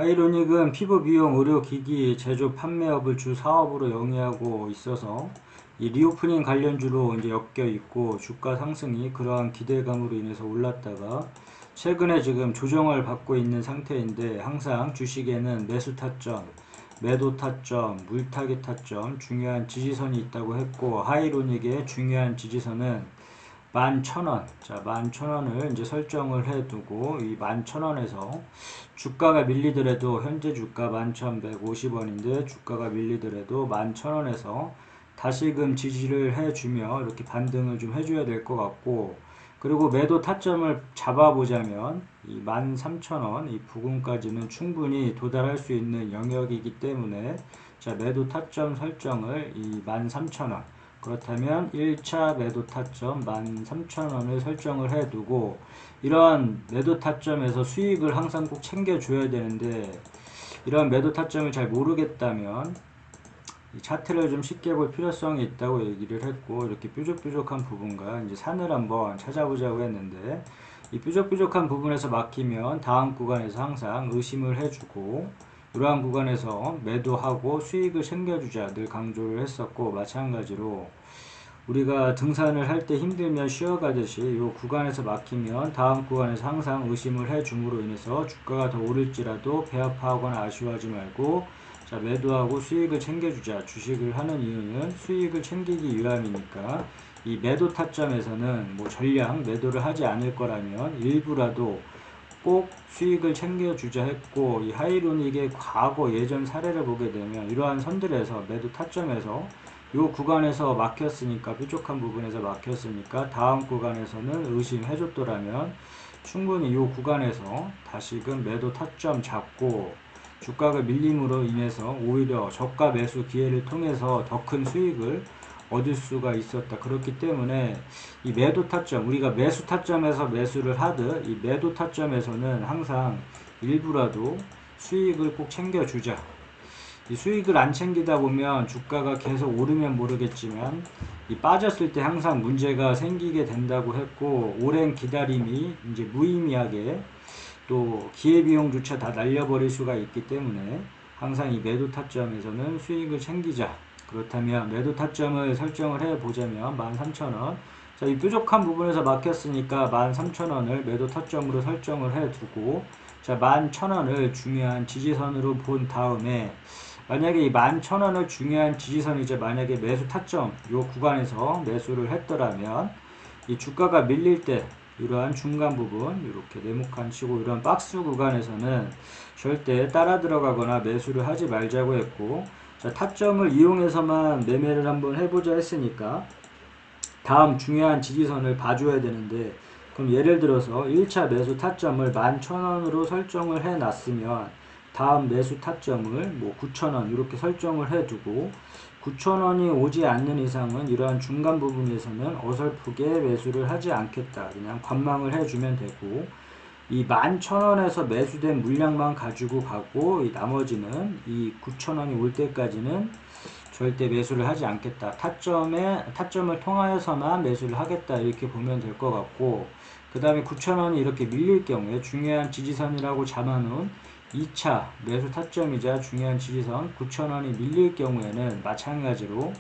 하이로닉은 피부 미용 의료기기 제조 판매업을 주 사업으로 영위하고 있어서 이 리오프닝 관련주로 이제 엮여 있고 주가 상승이 그러한 기대감으로 인해서 올랐다가 최근에 지금 조정을 받고 있는 상태인데 항상 주식에는 매수 타점, 매도 타점, 물타기 타점 중요한 지지선이 있다고 했고 하이로닉의 중요한 지지선은 11,000원. 자, 11,000원을 이제 설정을 해두고 이 11,000원에서 주가가 밀리더라도 현재 주가 11,150원인데 주가가 밀리더라도 11,000원에서 다시금 지지를 해주며 이렇게 반등을 좀 해줘야 될 것 같고 그리고 매도 타점을 잡아보자면 이 13,000원 이 부근까지는 충분히 도달할 수 있는 영역이기 때문에 자 매도 타점 설정을 이 13,000원 그렇다면 1차 매도 타점 13,000원을 설정을 해두고 이러한 매도 타점에서 수익을 항상 꼭 챙겨줘야 되는데 이러한 매도 타점을 잘 모르겠다면 이 차트를 좀 쉽게 볼 필요성이 있다고 얘기를 했고 이렇게 뾰족뾰족한 부분과 이제 산을 한번 찾아보자고 했는데 이 뾰족뾰족한 부분에서 막히면 다음 구간에서 항상 의심을 해주고 이러한 구간에서 매도하고 수익을 챙겨주자 늘 강조를 했었고 마찬가지로 우리가 등산을 할 때 힘들면 쉬어가듯이 이 구간에서 막히면 다음 구간에서 항상 의심을 해줌으로 인해서 주가가 더 오를지라도 배 아파하거나 아쉬워하지 말고 자 매도하고 수익을 챙겨주자 주식을 하는 이유는 수익을 챙기기 위함이니까 이 매도 타점에서는 뭐 전량 매도를 하지 않을 거라면 일부라도 꼭 수익을 챙겨주자 했고 이 하이로닉의 과거 예전 사례를 보게 되면 이러한 선들에서 매도 타점에서 이 구간에서 막혔으니까 뾰족한 부분에서 막혔으니까 다음 구간에서는 의심해줬더라면 충분히 이 구간에서 다시금 매도 타점 잡고 주가가 밀림으로 인해서 오히려 저가 매수 기회를 통해서 더 큰 수익을 얻을 수가 있었다. 그렇기 때문에 이 매도 타점, 우리가 매수 타점에서 매수를 하듯 이 매도 타점에서는 항상 일부라도 수익을 꼭 챙겨주자. 이 수익을 안 챙기다 보면 주가가 계속 오르면 모르겠지만 이 빠졌을 때 항상 문제가 생기게 된다고 했고 오랜 기다림이 이제 무의미하게 또 기회비용조차 다 날려버릴 수가 있기 때문에 항상 이 매도 타점에서는 수익을 챙기자. 그렇다면 매도 타점을 설정을 해보자면 13,000원 자, 이 뾰족한 부분에서 막혔으니까 13,000원을 매도 타점으로 설정을 해두고 자, 11,000원을 중요한 지지선으로 본 다음에 만약에 이 11,000원을 중요한 지지선이자 만약에 매수 타점 요 구간에서 매수를 했더라면 이 주가가 밀릴 때 이러한 중간 부분 이렇게 네모칸 치고 이런 박스 구간에서는 절대 따라 들어가거나 매수를 하지 말자고 했고 자, 타점을 이용해서만 매매를 한번 해보자 했으니까 다음 중요한 지지선을 봐줘야 되는데 그럼 예를 들어서 1차 매수 타점을 11,000원으로 설정을 해 놨으면 다음 매수 타점을 뭐 9,000원 이렇게 설정을 해두고 9,000원이 오지 않는 이상은 이러한 중간 부분에서는 어설프게 매수를 하지 않겠다. 그냥 관망을 해주면 되고 이 11,000원에서 매수된 물량만 가지고 가고 이 나머지는 이 9,000원이 올 때까지는 절대 매수를 하지 않겠다. 타점을 통하여서만 매수를 하겠다. 이렇게 보면 될 것 같고 그 다음에 9,000원이 이렇게 밀릴 경우에 중요한 지지선이라고 잡아놓은 2차 매수 타점이자 중요한 지지선 9,000원이 밀릴 경우에는 마찬가지로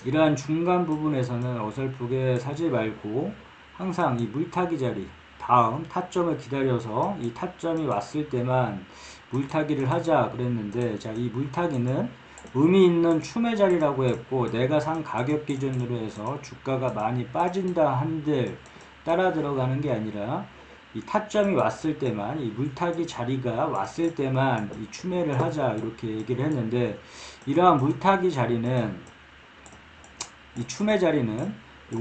이러한 중간 부분에서는 어설프게 사지 말고 항상 이 물타기 자리 다음 타점을 기다려서 이 타점이 왔을 때만 물타기를 하자 그랬는데 자, 이 물타기는 의미 있는 추매 자리라고 했고 내가 산 가격 기준으로 해서 주가가 많이 빠진다 한들 따라 들어가는 게 아니라 이 타점이 왔을 때만 이 물타기 자리가 왔을 때만 이 추매를 하자 이렇게 얘기를 했는데 이러한 물타기 자리는 이 추매 자리는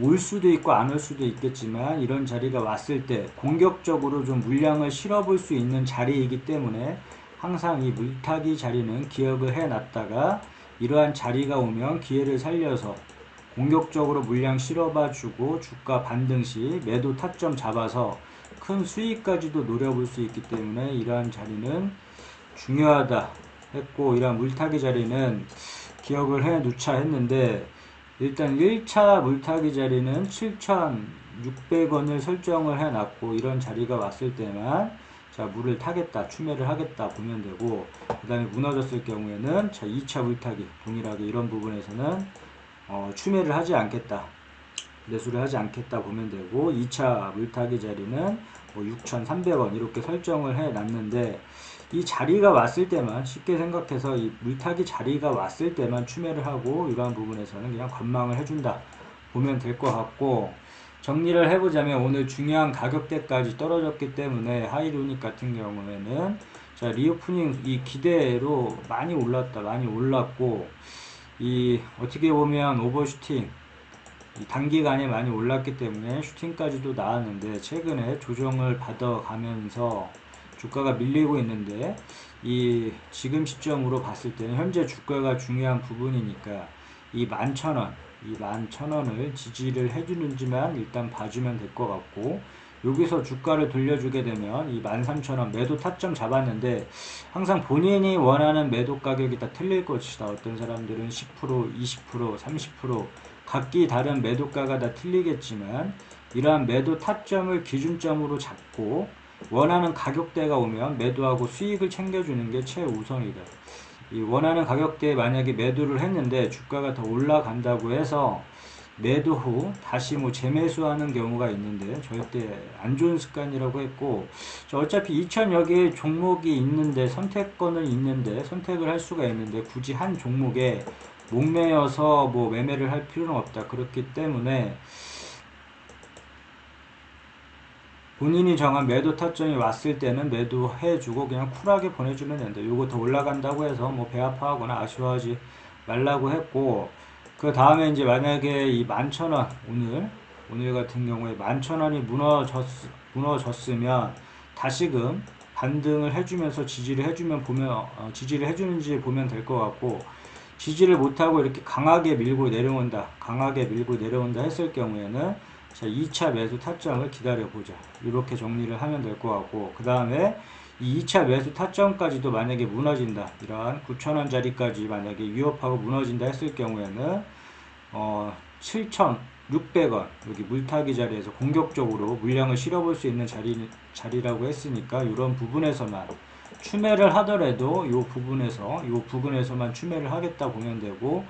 올 수도 있고 안 올 수도 있겠지만 이런 자리가 왔을 때 공격적으로 좀 물량을 실어볼 수 있는 자리이기 때문에 항상 이 물타기 자리는 기억을 해놨다가 이러한 자리가 오면 기회를 살려서 공격적으로 물량 실어봐 주고 주가 반등 시 매도 타점 잡아서 큰 수익까지도 노려볼 수 있기 때문에 이러한 자리는 중요하다 했고 이러한 물타기 자리는 기억을 해 놓자 했는데 일단 1차 물타기 자리는 7,600원을 설정을 해 놨고 이런 자리가 왔을 때만 자, 물을 타겠다, 추매를 하겠다 보면 되고, 그 다음에 무너졌을 경우에는 자, 2차 물타기 동일하게 이런 부분에서는 추매를 하지 않겠다, 매수를 하지 않겠다 보면 되고, 2차 물타기 자리는 뭐 6,300원 이렇게 설정을 해 놨는데, 이 자리가 왔을 때만, 쉽게 생각해서 이 물타기 자리가 왔을 때만 추매를 하고, 이러한 부분에서는 그냥 관망을 해준다 보면 될 것 같고, 정리를 해보자면 오늘 중요한 가격대까지 떨어졌기 때문에 하이로닉 같은 경우에는 자, 리오프닝 이 기대로 많이 올랐다, 많이 올랐고, 이 어떻게 보면 오버슈팅 이 단기간에 많이 올랐기 때문에 슈팅까지도 나왔는데, 최근에 조정을 받아가면서 주가가 밀리고 있는데, 이 지금 시점으로 봤을 때는 현재 주가가 중요한 부분이니까 이 11,000원, 이 11,000원을 지지를 해주는지만 일단 봐주면 될 것 같고, 여기서 주가를 돌려주게 되면 이 13,000원 매도 타점 잡았는데, 항상 본인이 원하는 매도 가격이 다 틀릴 것이다. 어떤 사람들은 10%, 20%, 30% 각기 다른 매도가가 다 틀리겠지만, 이러한 매도 타점을 기준점으로 잡고 원하는 가격대가 오면 매도하고 수익을 챙겨주는 게 최우선이다. 이 원하는 가격대에 만약에 매도를 했는데 주가가 더 올라간다고 해서 매도 후 다시 뭐 재매수하는 경우가 있는데, 절대 안 좋은 습관이라고 했고, 어차피 2,000여 개의 종목이 있는데, 선택권을 있는데 선택을 할 수가 있는데, 굳이 한 종목에 목매여서 뭐 매매를 할 필요는 없다. 그렇기 때문에 본인이 정한 매도 타점이 왔을 때는 매도해주고 그냥 쿨하게 보내주면 된다. 요거 더 올라간다고 해서 뭐 배 아파하거나 아쉬워하지 말라고 했고, 그 다음에 이제 만약에 이 11,000원, 오늘 같은 경우에 11,000원이 무너졌으면 다시금 반등을 해주면서 지지를 해주면 지지를 해주는지 보면 될 것 같고, 지지를 못하고 이렇게 강하게 밀고 내려온다 했을 경우에는 자, 2차 매수 타점을 기다려보자, 이렇게 정리를 하면 될 것 같고, 그 다음에 이 2차 매수 타점까지도 만약에 무너진다, 이러한 9,000원짜리까지 만약에 위협하고 무너진다 했을 경우에는 7,600원 여기 물타기 자리에서 공격적으로 물량을 실어볼 수 있는 자리라고 했으니까, 이런 부분에서만 추매를 하더라도 이 부분에서만 추매를 하겠다 보면 되고,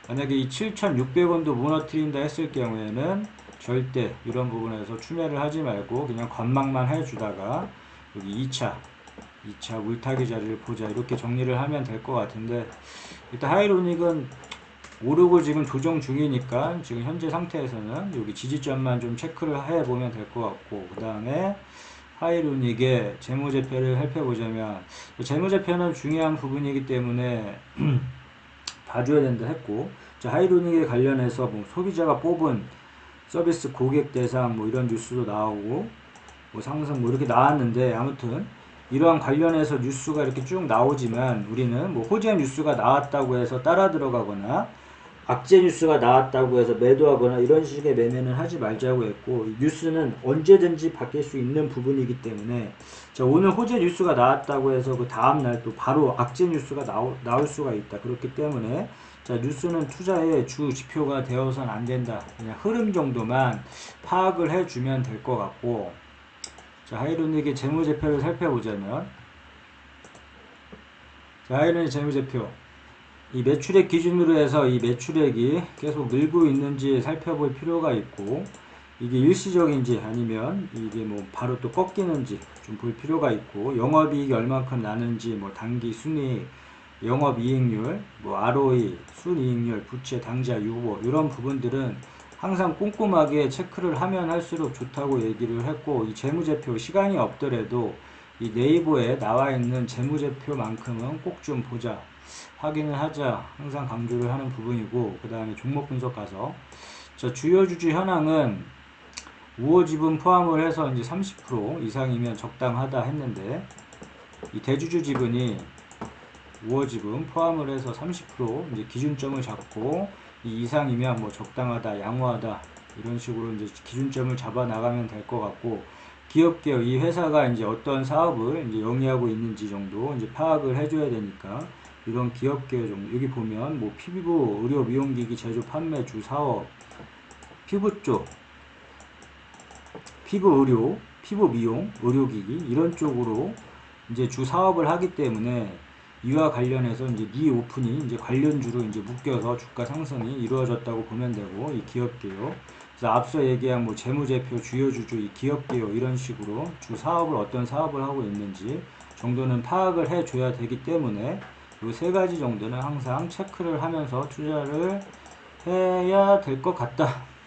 만약에 이 7,600원도 무너뜨린다 했을 경우에는 절대 이런 부분에서 추매를 하지 말고 그냥 관망만 해주다가 여기 2차 물타기 자리를 보자, 이렇게 정리를 하면 될 것 같은데, 일단 하이로닉은 오르고 지금 조정 중이니까 지금 현재 상태에서는 여기 지지점만 좀 체크를 해보면 될 것 같고, 그 다음에 하이로닉의 재무제표를 살펴보자면, 재무제표는 중요한 부분이기 때문에 봐줘야 된다 했고, 자, 하이로닉에 관련해서 뭐 소비자가 뽑은 서비스 고객 대상 뭐 이런 뉴스도 나오고, 뭐 상승 뭐 이렇게 나왔는데, 아무튼 이러한 관련해서 뉴스가 이렇게 쭉 나오지만, 우리는 뭐 호재 뉴스가 나왔다고 해서 따라 들어가거나 악재 뉴스가 나왔다고 해서 매도하거나 이런 식의 매매는 하지 말자고 했고, 뉴스는 언제든지 바뀔 수 있는 부분이기 때문에, 자, 오늘 호재 뉴스가 나왔다고 해서 그 다음날 또 바로 악재 뉴스가 나올 수가 있다. 그렇기 때문에 자, 뉴스는 투자의 주 지표가 되어서는 안 된다. 그냥 흐름 정도만 파악을 해주면 될 것 같고, 자, 하이로닉의 재무제표를 살펴보자면, 자, 하이로닉 재무제표 이 매출액 기준으로 해서 이 매출액이 계속 늘고 있는지 살펴볼 필요가 있고, 이게 일시적인지 아니면 이게 뭐 바로 또 꺾이는지 좀 볼 필요가 있고, 영업이익이 얼만큼 나는지, 뭐 단기 순이익, 영업이익률, 뭐 ROE, 순이익률, 부채 당좌 유보, 이런 부분들은 항상 꼼꼼하게 체크를 하면 할수록 좋다고 얘기를 했고, 이 재무제표 시간이 없더라도 이 네이버에 나와 있는 재무제표만큼은 꼭 좀 보자, 확인을 하자, 항상 강조를 하는 부분이고, 그 다음에 종목 분석 가서, 자, 주요 주주 현황은 우호 지분 포함을 해서 이제 30% 이상이면 적당하다 했는데, 이 대주주 지분이 우호 지분 포함을 해서 30% 이제 기준점을 잡고, 이 이상이면 뭐 적당하다, 양호하다, 이런 식으로 이제 기준점을 잡아 나가면 될 것 같고, 기업계열 이 회사가 이제 어떤 사업을 이제 영위하고 있는지 정도 이제 파악을 해줘야 되니까, 이런 기업계열 정도, 여기 보면 뭐 피부, 의료, 미용기기, 제조, 판매, 주 사업, 피부 쪽, 피부 의료, 피부 미용, 의료기기 이런 쪽으로 이제 주 사업을 하기 때문에 이와 관련해서 이제 리오픈이 이제 관련주로 이제 묶여서 주가 상승이 이루어졌다고 보면 되고, 이 기업개요. 그래서 앞서 얘기한 뭐 재무제표, 주요주주, 이 기업개요 이런 식으로 주 사업을 어떤 사업을 하고 있는지 정도는 파악을 해줘야 되기 때문에 이 세 가지 정도는 항상 체크를 하면서 투자를 해야 될 것 같다.